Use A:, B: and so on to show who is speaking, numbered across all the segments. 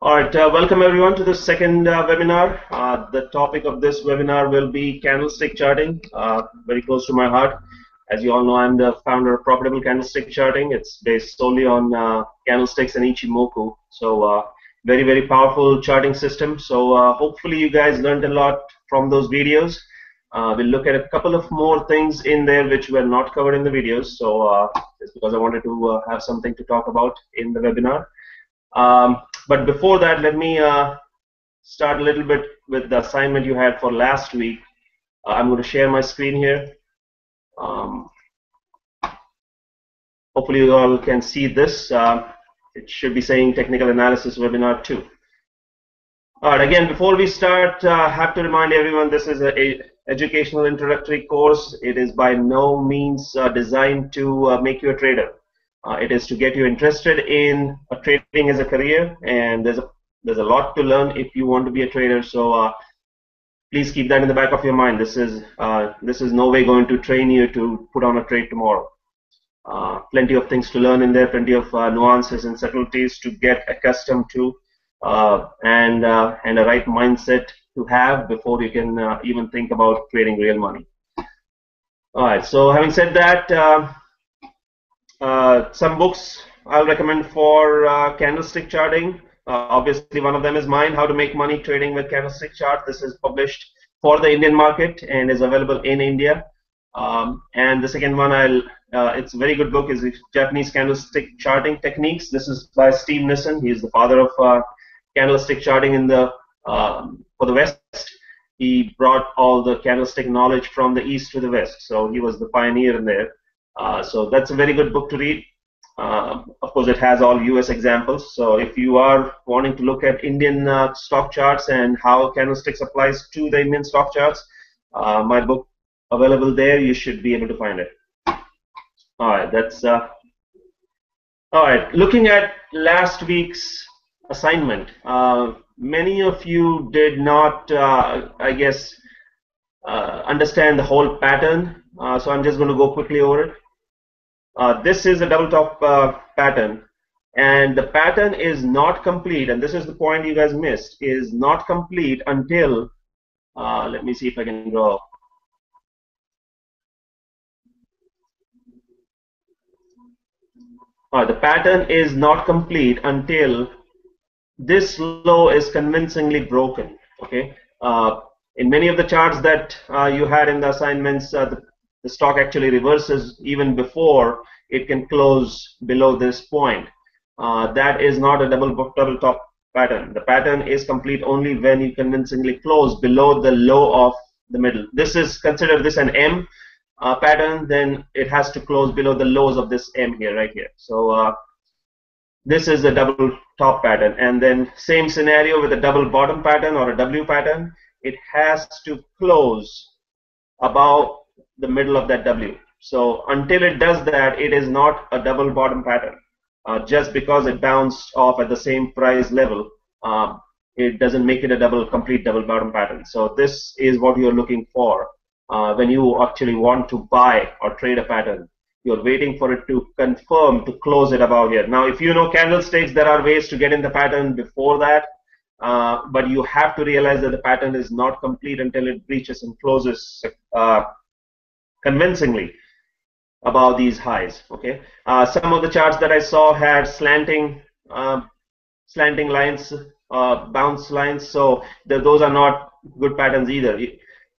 A: All right, welcome everyone to the second webinar. The topic of this webinar will be candlestick charting, very close to my heart. As you all know, I'm the founder of Profitable Candlestick Charting. It's based solely on candlesticks and Ichimoku. So very, very powerful charting system. So hopefully you guys learned a lot from those videos. We'll look at a couple of more things in there which were not covered in the videos. So just because I wanted to have something to talk about in the webinar. But before that, let me start a little bit with the assignment you had for last week. I'm going to share my screen here. Hopefully you all can see this. It should be saying Technical Analysis Webinar 2. All right, again, before we start, I have to remind everyone this is an educational introductory course. It is by no means designed to make you a trader. It is to get you interested in trading as a career, and there's a lot to learn if you want to be a trader. So please keep that in the back of your mind. This is no way going to train you to put on a trade tomorrow. Plenty of things to learn in there, plenty of nuances and subtleties to get accustomed to, and a right mindset to have before you can even think about trading real money. All right. So having said that. Some books I'll recommend for candlestick charting. Obviously, one of them is mine, How to Make Money Trading with Candlestick Chart. This is published for the Indian market and is available in India. And the second one, it's a very good book, is Japanese Candlestick Charting Techniques. This is by Steve Nissen. He is the father of candlestick charting in the for the West. He brought all the candlestick knowledge from the East to the West, so he was the pioneer in there. So that's a very good book to read. Of course, it has all US examples. So if you are wanting to look at Indian stock charts and how candlesticks applies to the Indian stock charts, my book available there. You should be able to find it. All right, that's all right. Looking at last week's assignment, many of you did not, I guess, understand the whole pattern. So I'm just going to go quickly over it. This is a double top pattern, and the pattern is not complete, and this is the point you guys missed, is not complete until, let me see if I can draw. The pattern is not complete until this low is convincingly broken. Okay. In many of the charts that you had in the assignments, the stock actually reverses even before it can close below this point. That is not a double top pattern. The pattern is complete only when you convincingly close below the low of the middle. This is, consider this an M pattern, then it has to close below the lows of this M here, right here. So this is a double top pattern, and then same scenario with a double bottom pattern or a W pattern. It has to close above the middle of that W. So until it does that, it is not a double bottom pattern. Just because it bounced off at the same price level, it doesn't make it a complete double bottom pattern. So this is what you're looking for when you actually want to buy or trade a pattern. You're waiting for it to confirm to close it above here. Now, if you know candlesticks, there are ways to get in the pattern before that. But you have to realize that the pattern is not complete until it breaches and closes convincingly above these highs. Okay. Some of the charts that I saw had slanting lines, bounce lines. So those are not good patterns either.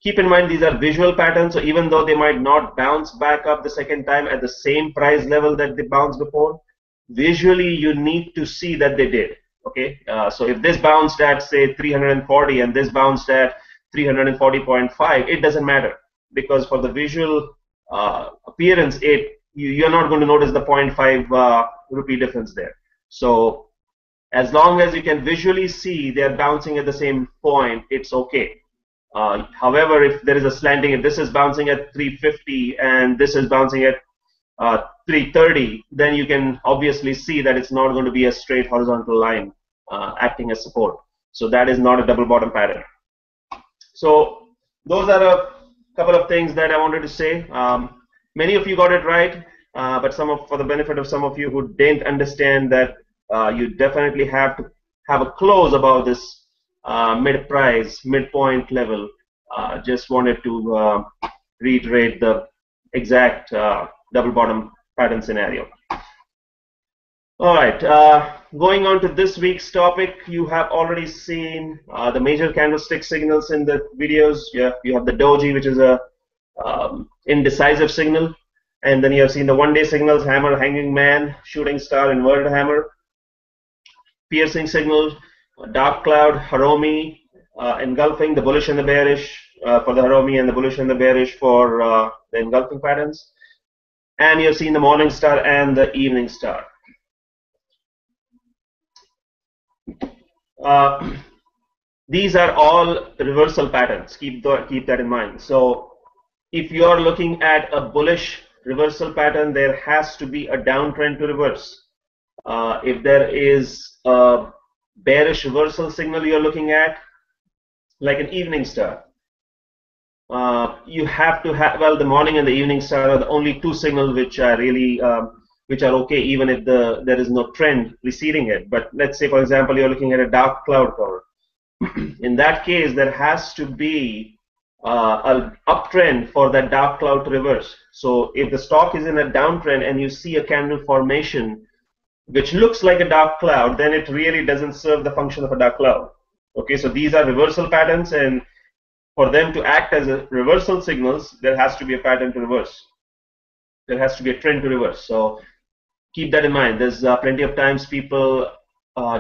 A: Keep in mind these are visual patterns. So even though they might not bounce back up the second time at the same price level that they bounced before, visually you need to see that they did. Okay, so if this bounced at say 340 and this bounced at 340.5, it doesn't matter, because for the visual appearance, you're not going to notice the 0.5 rupee difference there. So as long as you can visually see they're bouncing at the same point, it's okay. However, if there is a slanting, if this is bouncing at 350 and this is bouncing at 330, then you can obviously see that it's not going to be a straight horizontal line acting as support. So that is not a double bottom pattern. So those are a couple of things that I wanted to say. Many of you got it right, but for the benefit of some of you who didn't understand that, you definitely have to have a close above this mid-price, midpoint level. Just wanted to reiterate the exact double bottom pattern scenario. All right, going on to this week's topic, you have already seen the major candlestick signals in the videos. You have the doji, which is a indecisive signal, and then you have seen the one-day signals: hammer, hanging man, shooting star, inverted hammer, piercing signal, dark cloud, Haromi, engulfing, the bullish and the bearish for the Haromi, and the bullish and the bearish for the engulfing patterns. And you have seen the morning star and the evening star. These are all reversal patterns. Keep that in mind. So if you are looking at a bullish reversal pattern, there has to be a downtrend to reverse. If there is a bearish reversal signal you're looking at, like an evening star, you have to have, well, the morning and the evening star are the only two signals which are really which are okay, even if there is no trend preceding it. But let's say, for example, you're looking at a dark cloud cover. In that case, there has to be an uptrend for that dark cloud to reverse. So if the stock is in a downtrend and you see a candle formation which looks like a dark cloud, then it really doesn't serve the function of a dark cloud. Okay, so these are reversal patterns, and for them to act as a reversal signals, there has to be a pattern to reverse. There has to be a trend to reverse. So keep that in mind. There's plenty of times people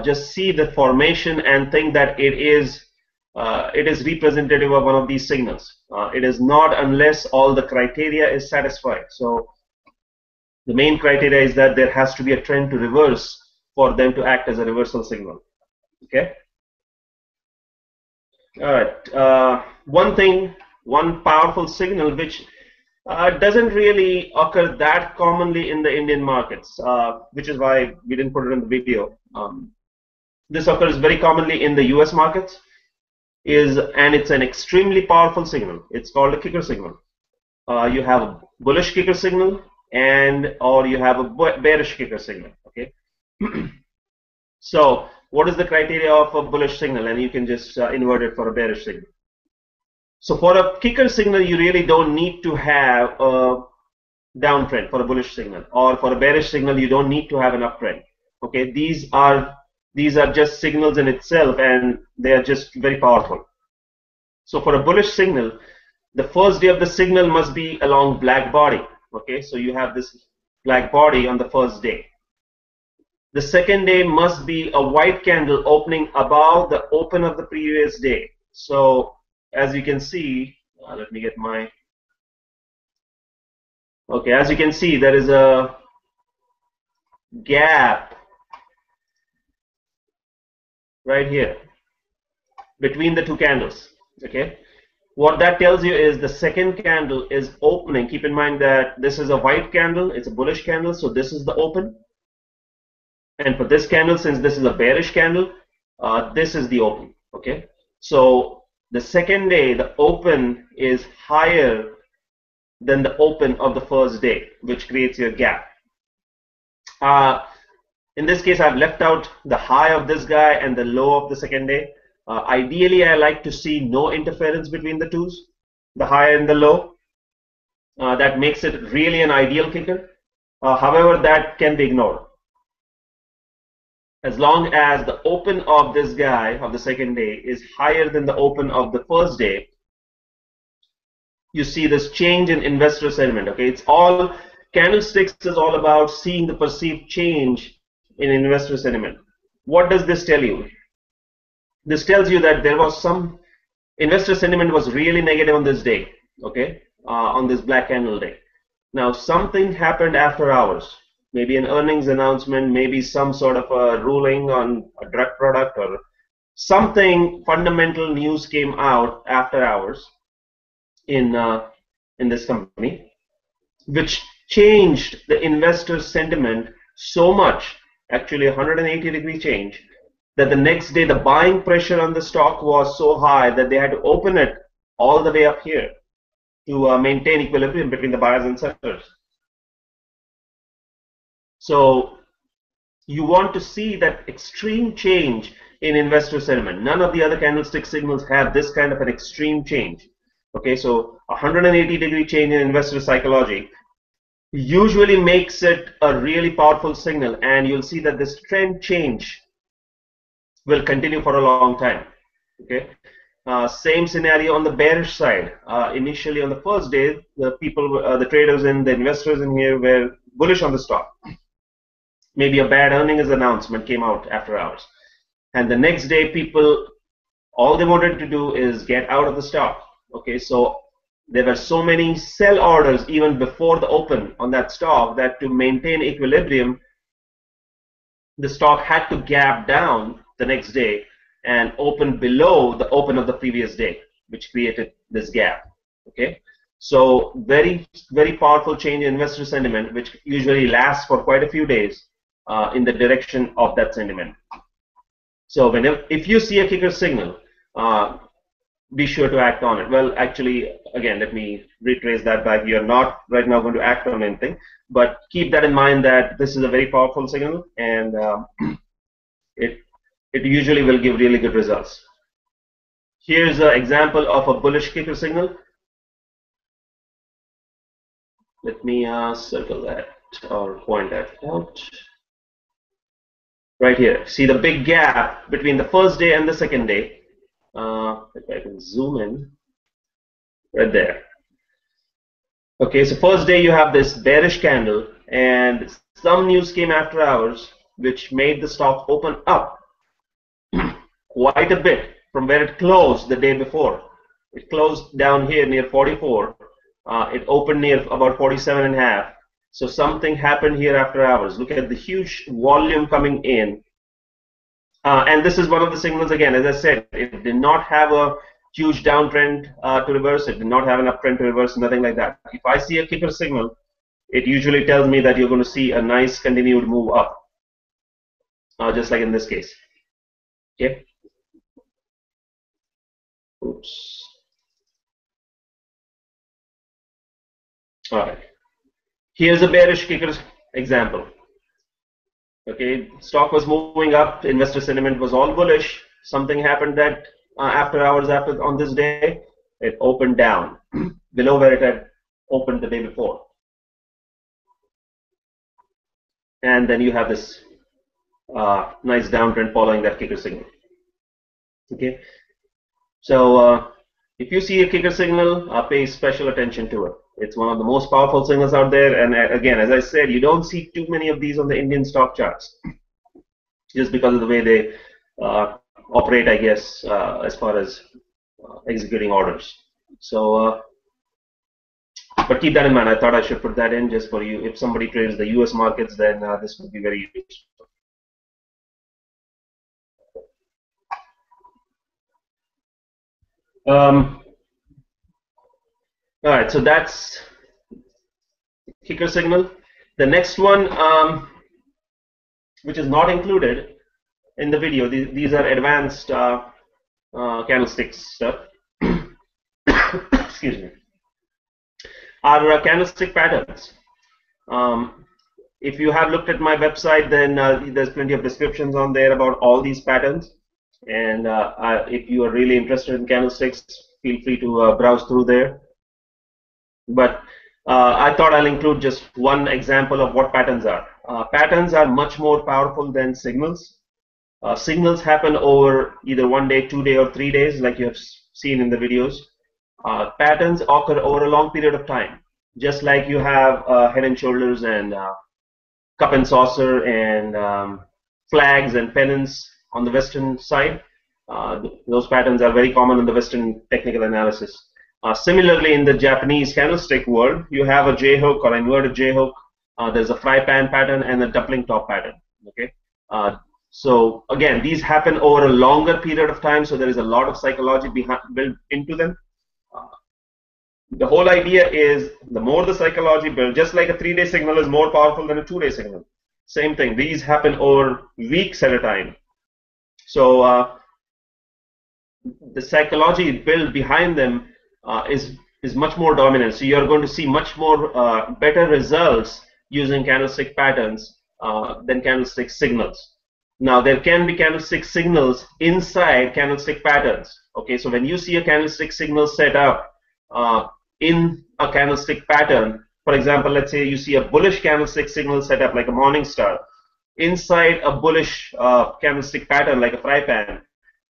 A: just see the formation and think that it is representative of one of these signals. It is not, unless all the criteria is satisfied. So the main criteria is that there has to be a trend to reverse for them to act as a reversal signal. Okay. All right. One powerful signal which doesn't really occur that commonly in the Indian markets, which is why we didn't put it in the video. This occurs very commonly in the US markets, and it's an extremely powerful signal. It's called a kicker signal. You have a bullish kicker signal, or you have a bearish kicker signal. Okay. So what is the criteria of a bullish signal? And you can just invert it for a bearish signal. So for a kicker signal, you really don't need to have a downtrend for a bullish signal, or for a bearish signal, you don't need to have an uptrend. Okay, these are just signals in itself, and they are just very powerful. So for a bullish signal, the first day of the signal must be along black body. Okay, so you have this black body on the first day. The second day must be a white candle opening above the open of the previous day. So as you can see, let me get my, okay, as you can see, there is a gap right here between the two candles. Okay, what that tells you is the second candle is opening. Keep in mind that this is a white candle, it's a bullish candle, so this is the open. And for this candle, since this is a bearish candle, this is the open. Okay, so the second day, the open is higher than the open of the first day, which creates your gap. In this case, I've left out the high of this guy and the low of the second day. Ideally, I like to see no interference between the twos, the high and the low. That makes it really an ideal kicker. However, that can be ignored. As long as the open of this guy of the second day is higher than the open of the first day, you see this change in investor sentiment. Okay, it's all, candlesticks is all about seeing the perceived change in investor sentiment. What does this tell you? This tells you that there was some investor sentiment was really negative on this day. Okay, on this black candle day. Now something happened after hours. Maybe an earnings announcement, maybe some sort of a ruling on a drug product, or something fundamental news came out after hours in this company, which changed the investor sentiment so much, actually 180-degree change, that the next day the buying pressure on the stock was so high that they had to open it all the way up here to maintain equilibrium between the buyers and sellers. So you want to see that extreme change in investor sentiment. None of the other candlestick signals have this kind of an extreme change. Okay, so 180-degree change in investor psychology usually makes it a really powerful signal, and you'll see that this trend change will continue for a long time. Okay, same scenario on the bearish side. Initially on the first day, the traders and the investors in here were bullish on the stock. Maybe a bad earnings announcement came out after hours, and the next day people, all they wanted to do is get out of the stock. Okay, so there were so many sell orders even before the open on that stock that to maintain equilibrium, the stock had to gap down the next day and open below the open of the previous day, which created this gap. Okay, so very, very powerful change in investor sentiment, which usually lasts for quite a few days in the direction of that sentiment. So if you see a kicker signal, be sure to act on it. Well, actually, again, let me retrace that back. You're not right now going to act on anything, but keep that in mind that this is a very powerful signal, and it usually will give really good results. Here's an example of a bullish kicker signal. Let me circle that or point that out. Right here, see the big gap between the first day and the second day. If I can zoom in, right there. Okay, so first day you have this bearish candle, and some news came after hours which made the stock open up quite a bit from where it closed the day before. It closed down here near 44. It opened near about 47.5. So something happened here after hours. Look at the huge volume coming in. And this is one of the signals, again, as I said, it did not have a huge downtrend to reverse. It did not have an uptrend to reverse, nothing like that. If I see a kicker signal, it usually tells me that you're going to see a nice continued move up, just like in this case. Okay. Oops. All right. Here's a bearish kicker example. Okay, stock was moving up, investor sentiment was all bullish. Something happened that after hours on this day, it opened down below where it had opened the day before. And then you have this nice downtrend following that kicker signal. Okay, so if you see a kicker signal, pay special attention to it. It's one of the most powerful signals out there, and again, as I said, you don't see too many of these on the Indian stock charts, just because of the way they operate, I guess, as far as executing orders. So, but keep that in mind. I thought I should put that in just for you. If somebody trades the U.S. markets, then this would be very useful. All right, so that's kicker signal. The next one, which is not included in the video, these are advanced candlesticks stuff. Excuse me. Are candlestick patterns. If you have looked at my website, then there's plenty of descriptions on there about all these patterns. And if you are really interested in candlesticks, feel free to browse through there. But I thought I'll include just one example of what patterns are. Patterns are much more powerful than signals. Signals happen over either 1 day, 2 days, or 3 days, like you have seen in the videos. Patterns occur over a long period of time, just like you have head and shoulders and cup and saucer and flags and pennants on the Western side. Those patterns are very common in the Western technical analysis. Similarly, in the Japanese candlestick world, you have a J-hook or inverted J-hook. There's a fry pan pattern and a dumpling top pattern. Okay. So again, these happen over a longer period of time, so there is a lot of psychology built into them. The whole idea is the more the psychology built, just like a 3-day signal is more powerful than a 2-day signal. Same thing. These happen over weeks at a time. So the psychology built behind them is much more dominant. So you're going to see much more better results using candlestick patterns than candlestick signals. Now there can be candlestick signals inside candlestick patterns. Okay, so when you see a candlestick signal set up in a candlestick pattern, for example, let's say you see a bullish candlestick signal set up like a morning star inside a bullish candlestick pattern like a fry pan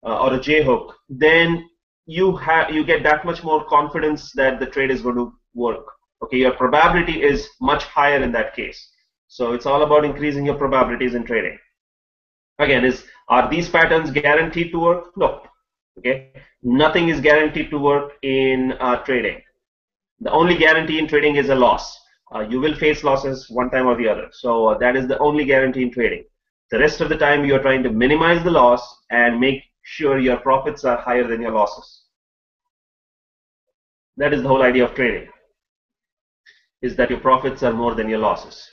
A: or a J hook, then you get that much more confidence that the trade is going to work. Okay, your probability is much higher in that case. So it's all about increasing your probabilities in trading. Again, are these patterns guaranteed to work? No. Okay, nothing is guaranteed to work in trading. The only guarantee in trading is a loss. You will face losses one time or the other. So that is the only guarantee in trading. The rest of the time you are trying to minimize the loss and make sure your profits are higher than your losses. That is the whole idea of trading, is that your profits are more than your losses.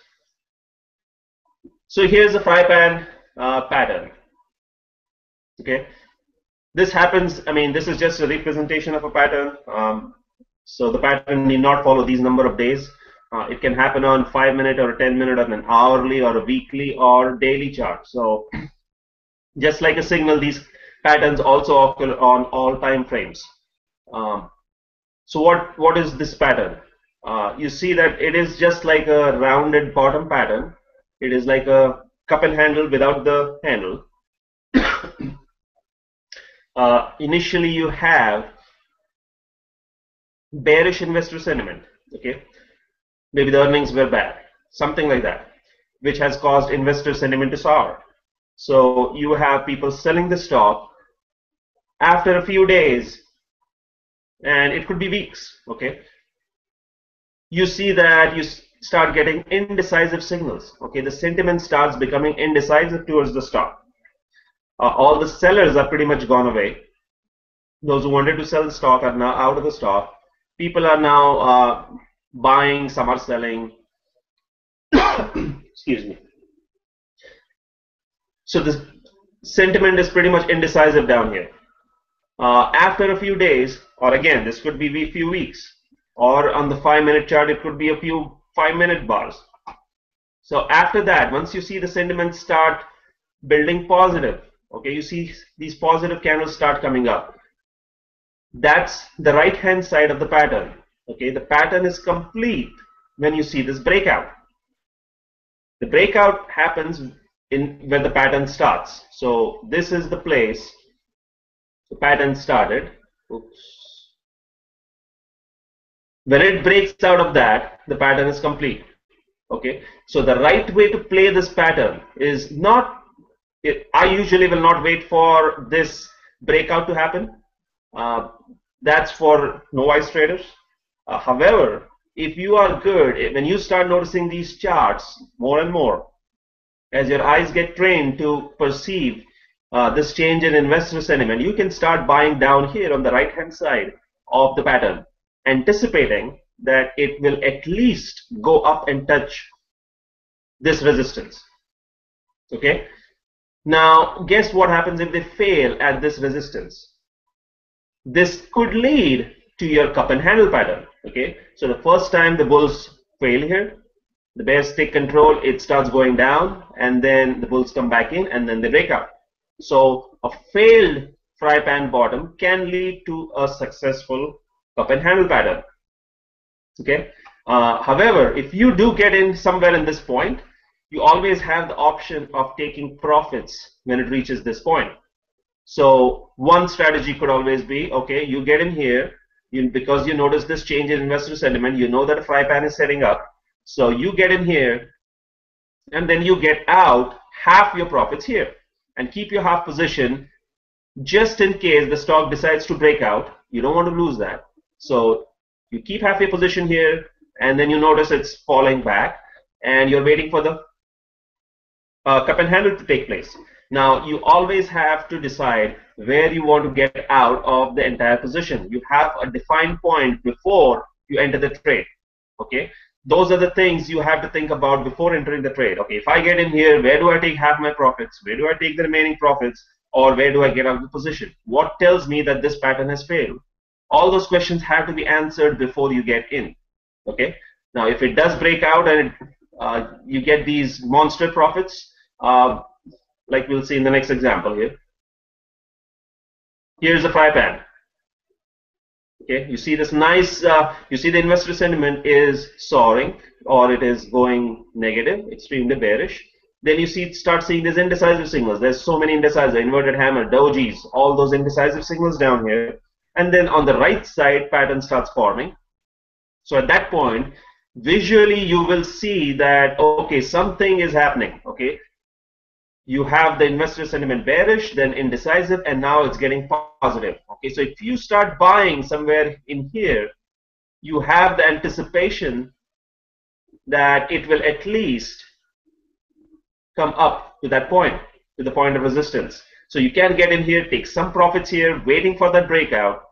A: So here's a fry pan pattern. Okay, this happens, I mean, this is just a representation of a pattern. So the pattern need not follow these number of days. It can happen on 5-minute or a 10-minute or an hourly or a weekly or daily chart. So just like a signal, these patterns also occur on all time frames. So what is this pattern? You see that it is just like a rounded bottom pattern. It is like a cup and handle without the handle. Initially you have bearish investor sentiment. Okay, maybe the earnings were bad, something like that, which has caused investor sentiment to sour. So you have people selling the stock after a few days, and it could be weeks. Okay, you see that you start getting indecisive signals. Okay, the sentiment starts becoming indecisive towards the stock. All the sellers are pretty much gone away. Those who wanted to sell the stock are now out of the stock. People are now buying, some are selling. Excuse me. So the sentiment is pretty much indecisive down here. After a few days, or again, this could be a few weeks, or on the 5-minute chart, it could be a few 5-minute bars. So after that, once you see the sentiment start building positive, okay, you see these positive candles start coming up. That's the right hand side of the pattern. Okay, the pattern is complete when you see this breakout. The breakout happens when the pattern starts. So this is the place the pattern started. Oops. When it breaks out of that, the pattern is complete. Okay, so the right way to play this pattern is not, I usually will not wait for this breakout to happen. That's for novice traders. However, if you are good, when you start noticing these charts more and more, as your eyes get trained to perceive this change in investor sentiment, you can start buying down here on the right hand side of the pattern, anticipating that it will at least go up and touch this resistance. Okay, now guess what happens if they fail at this resistance? This could lead to your cup and handle pattern. Okay, so the first time the bulls fail here, the bears take control, it starts going down, and then the bulls come back in, and then they break out. So a failed fry pan bottom can lead to a successful cup and handle pattern. Okay, however, if you do get in somewhere in this point, you always have the option of taking profits when it reaches this point. So one strategy could always be, okay, you get in here, because you notice this change in investor sentiment, you know that a fry pan is setting up, so you get in here and then you get out half your profits here and keep your half position just in case the stock decides to break out. You don't want to lose that, so you keep half your position here, and then you notice it's falling back and you're waiting for the cup and handle to take place. Now you always have to decide where you want to get out of the entire position. You have a defined point before you enter the trade. Okay, those are the things you have to think about before entering the trade. Okay, if I get in here, where do I take half my profits? Where do I take the remaining profits? Or where do I get out of the position? What tells me that this pattern has failed? All those questions have to be answered before you get in. Okay, now if it does break out and you get these monster profits, like we'll see in the next example here. Here's a fry pan. Okay, you see this nice, you see the investor sentiment is soaring, or it is going negative, extremely bearish. Then you start seeing these indecisive signals. There's so many indecisive, inverted hammer, dojis, all those indecisive signals down here. And then on the right side, pattern starts forming. So at that point, visually you will see that, okay, something is happening. Okay, you have the investor sentiment bearish, then indecisive, and now it's getting positive. Okay, so if you start buying somewhere in here, you have the anticipation that it will at least come up to that point, to the point of resistance. So you can get in here, take some profits here, waiting for that breakout.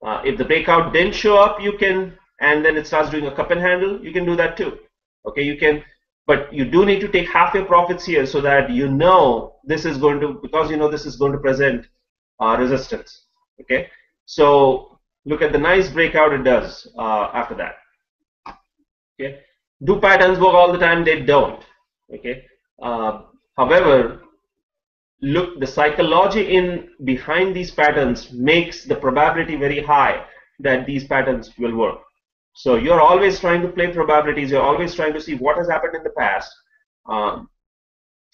A: If the breakout didn't show up, you can, and then it starts doing a cup and handle, you can do that too. Okay, you can. But you do need to take half your profits here so that you know this is going to, because you know this is going to present resistance. Okay, so look at the nice breakout it does after that. Okay, do patterns work all the time? They don't. Okay, however, look, the psychology in behind these patterns makes the probability very high that these patterns will work. So you're always trying to play probabilities. You're always trying to see what has happened in the past.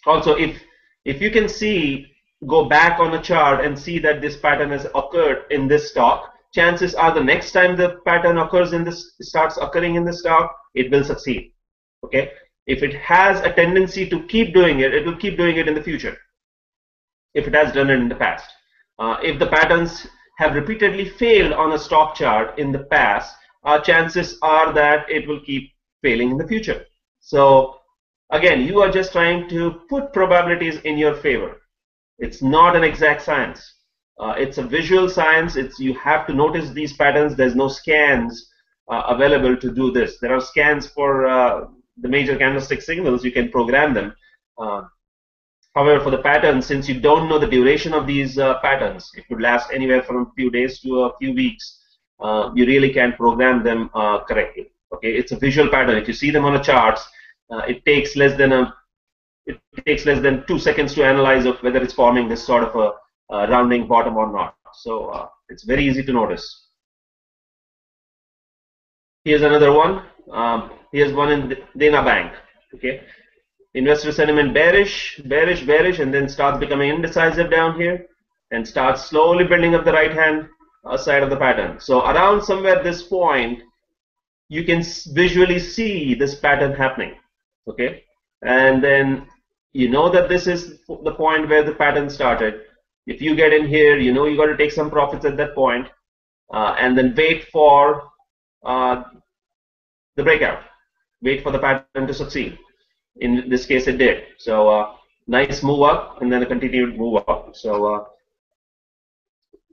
A: Also, if you can see, go back on a chart and see that this pattern has occurred in this stock, chances are the next time the pattern occurs in this, starts occurring in the stock, it will succeed. Okay. If it has a tendency to keep doing it, it will keep doing it in the future. If it has done it in the past, if the patterns have repeatedly failed on a stock chart in the past, chances are that it will keep failing in the future. So again, you are just trying to put probabilities in your favor. It's not an exact science. It's a visual science. You have to notice these patterns. There's no scans available to do this. There are scans for the major candlestick signals. You can program them. However, for the patterns, since you don't know the duration of these patterns, it could last anywhere from a few days to a few weeks. You really can't program them correctly. Okay, it's a visual pattern. If you see them on a charts, it takes less than 2 seconds to analyze of whether it's forming this sort of a rounding bottom or not. So it's very easy to notice. Here's another one. Here's one in Dena Bank. Okay, investor sentiment bearish, bearish, bearish, and then starts becoming indecisive down here, and starts slowly building up the right hand side of the pattern. So around somewhere this point, you can visually see this pattern happening. Okay, and then you know that this is the point where the pattern started. If you get in here, you know you got to take some profits at that point, and then wait for the breakout. Wait for the pattern to succeed. In this case, it did. So nice move up, and then a continued move up. So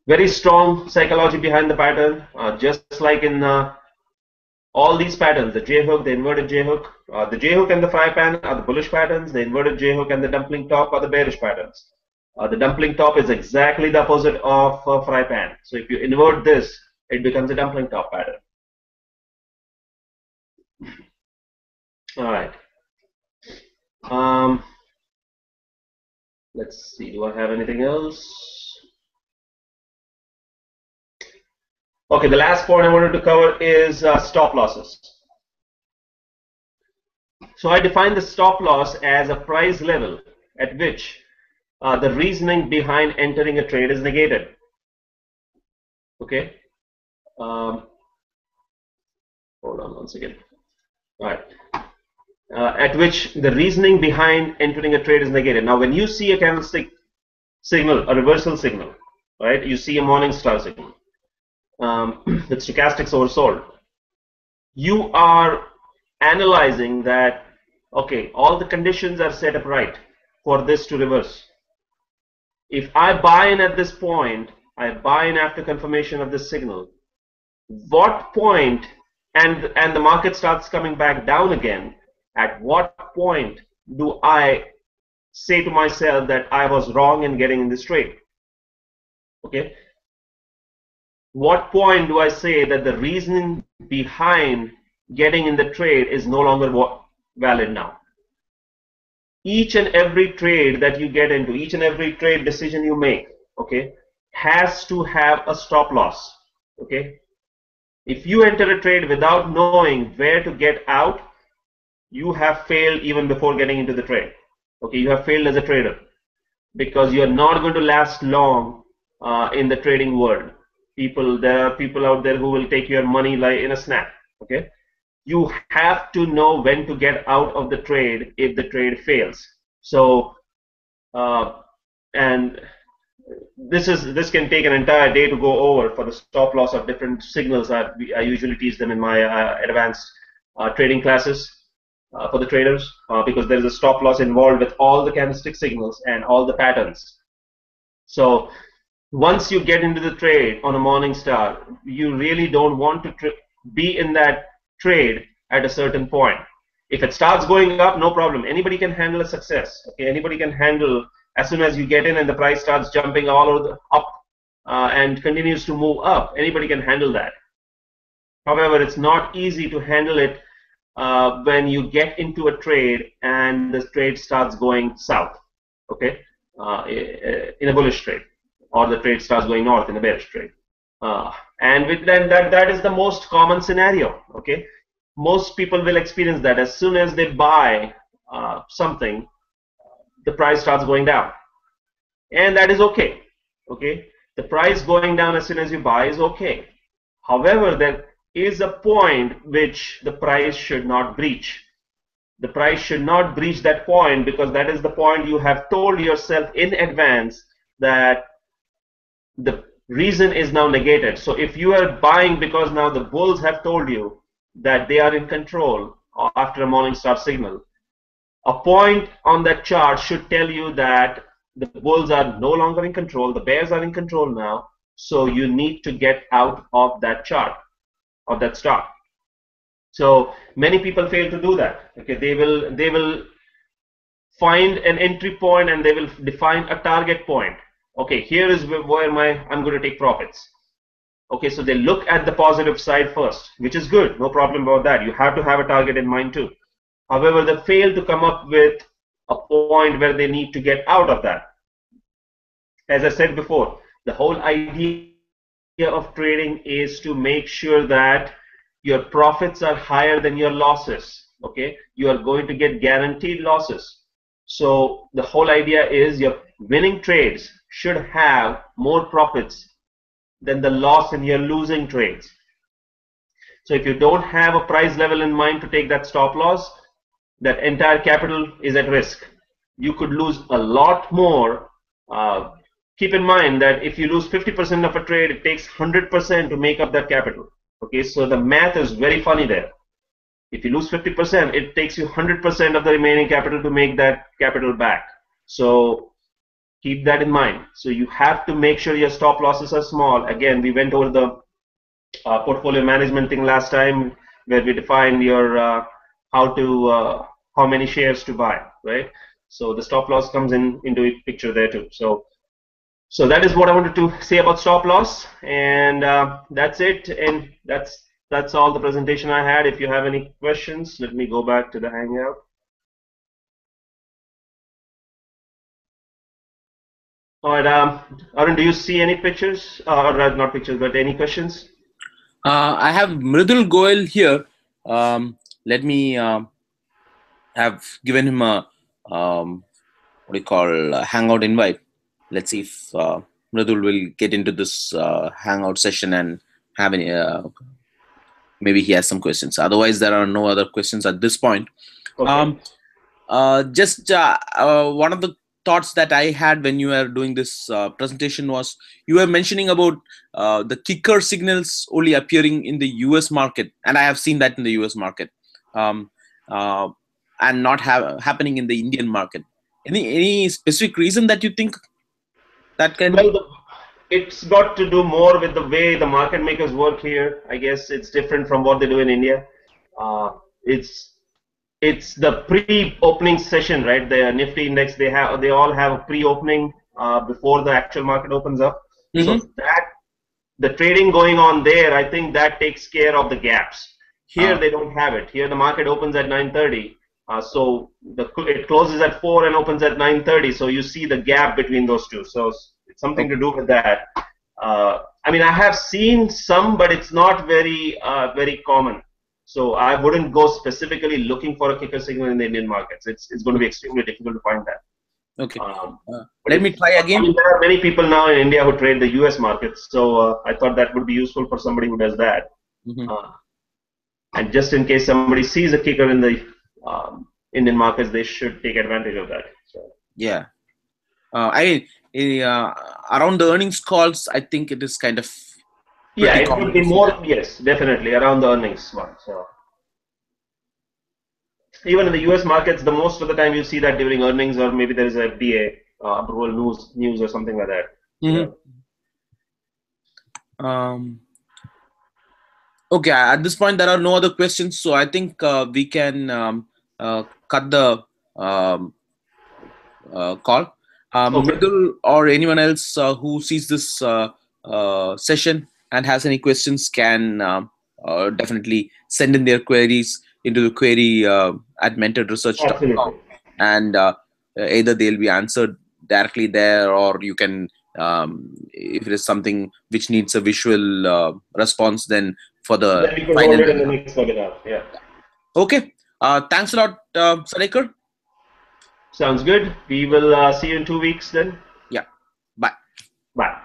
A: very strong psychology behind the pattern, just like in all these patterns, the J-hook, the inverted J-hook, the J-hook and the fry pan are the bullish patterns, the inverted J-hook and the dumpling top are the bearish patterns. The dumpling top is exactly the opposite of fry pan. So if you invert this, it becomes a dumpling top pattern. All right. Let's see, do I have anything else? Okay, the last point I wanted to cover is stop losses. So I define the stop loss as a price level at which the reasoning behind entering a trade is negated. Okay. Hold on one second. All right. At which the reasoning behind entering a trade is negated. Now, when you see a candlestick signal, a reversal signal, right? You see a morning star signal. The stochastics oversold. You are analyzing that, okay, all the conditions are set up right for this to reverse. If I buy in at this point, I buy in after confirmation of this signal, what point, and the market starts coming back down again, at what point do I say to myself that I was wrong in getting in this trade? Okay. What point do I say that the reasoning behind getting in the trade is no longer valid now. Each and every trade that you get into, each and every trade decision you make, okay, has to have a stop loss. Okay, if you enter a trade without knowing where to get out, you have failed even before getting into the trade. Okay, you have failed as a trader, because you are not going to last long in the trading world. There are people out there who will take your money like in a snap. Okay, you have to know when to get out of the trade if the trade fails. So, and this can take an entire day to go over for the stop loss of different signals. I usually teach them in my advanced trading classes for the traders, because there is a stop loss involved with all the candlestick signals and all the patterns. So once you get into the trade on a morning star, you really don't want to be in that trade at a certain point. If it starts going up, no problem. Anybody can handle a success. Okay, anybody can handle, as soon as you get in and the price starts jumping all over up and continues to move up, anybody can handle that. However, it's not easy to handle it when you get into a trade and the trade starts going south. Okay, in a bullish trade, or the trade starts going north in a bearish trade. And with that is the most common scenario. Okay, most people will experience that. As soon as they buy something, the price starts going down, and that is okay. Okay, the price going down as soon as you buy is okay. However, there is a point which the price should not breach. The price should not breach that point, because that is the point you have told yourself in advance that the reason is now negated. So if you are buying because now the bulls have told you that they are in control after a morning star signal, a point on that chart should tell you that the bulls are no longer in control, the bears are in control now, so you need to get out of that chart, of that stock. So many people fail to do that. Okay, they will find an entry point and they will define a target point. Okay, here is where I'm going to take profits. Okay, so they look at the positive side first, which is good, no problem about that. You have to have a target in mind too. However, they fail to come up with a point where they need to get out of that. As I said before, the whole idea of trading is to make sure that your profits are higher than your losses. Okay, you are going to get guaranteed losses. So the whole idea is your winning trades should have more profits than the loss in your losing trades. So if you don't have a price level in mind to take that stop loss, that entire capital is at risk. You could lose a lot more. Keep in mind that if you lose 50% of a trade, it takes 100% to make up that capital. Okay, so the math is very funny there. If you lose 50%, it takes you 100% of the remaining capital to make that capital back. So keep that in mind. So you have to make sure your stop losses are small. Again, we went over the portfolio management thing last time, where we defined your how many shares to buy, right? So the stop loss comes into the picture there too. So that is what I wanted to say about stop loss, and that's it. And that's all the presentation I had. If you have any questions, let me go back to the Hangout. All right, Arun, do you see any pictures, or not pictures, but any questions?
B: I have Mridul Goel here. Let me have given him a what do you call Hangout invite. Let's see if Mridul will get into this Hangout session and have any. Maybe he has some questions. Otherwise, there are no other questions at this point. Okay. Just one of the thoughts that I had when you were doing this presentation was you were mentioning about the kicker signals only appearing in the US market, and I have seen that in the US market, and not happening in the Indian market. Any specific reason that you think that can be?
A: It's got to do more with the way the market makers work here. I guess it's different from what they do in India. It's the pre-opening session, right? The Nifty index, they all have a pre-opening before the actual market opens up. Mm-hmm. So that the trading going on there, I think that takes care of the gaps. Here they don't have it. Here the market opens at 9:30, So it closes at 4 and opens at 9:30. So you see the gap between those two. So it's something to do with that. I mean, I have seen some, but it's not very common. So I wouldn't go specifically looking for a kicker signal in the Indian markets. It's going to be extremely difficult to find that.
B: Okay.
A: But
B: Let me try again.
A: I mean, there are many people now in India who trade the US markets, so I thought that would be useful for somebody who does that. And just in case somebody sees a kicker in the Indian markets, they should take advantage of that. So.
B: Yeah. Around the earnings calls, I think it is kind of.
A: Yeah, it would be more. Yes, definitely around the earnings one. So. Even in the US markets, the most of the time you see that during earnings, or maybe there is a FDA approval news or something like that.
B: Okay, at this point there are no other questions, so I think we can cut the call. Mridul or anyone else who sees this session and has any questions can definitely send in their queries into the query at mentoredresearch.com, and either they'll be answered directly there, or you can, if it is something which needs a visual response, then for the
A: final webinar. In the next webinar. Yeah.
B: Okay. Thanks a lot, Salekar.
A: Sounds good. We will see you in 2 weeks then.
B: Yeah. Bye.
A: Bye.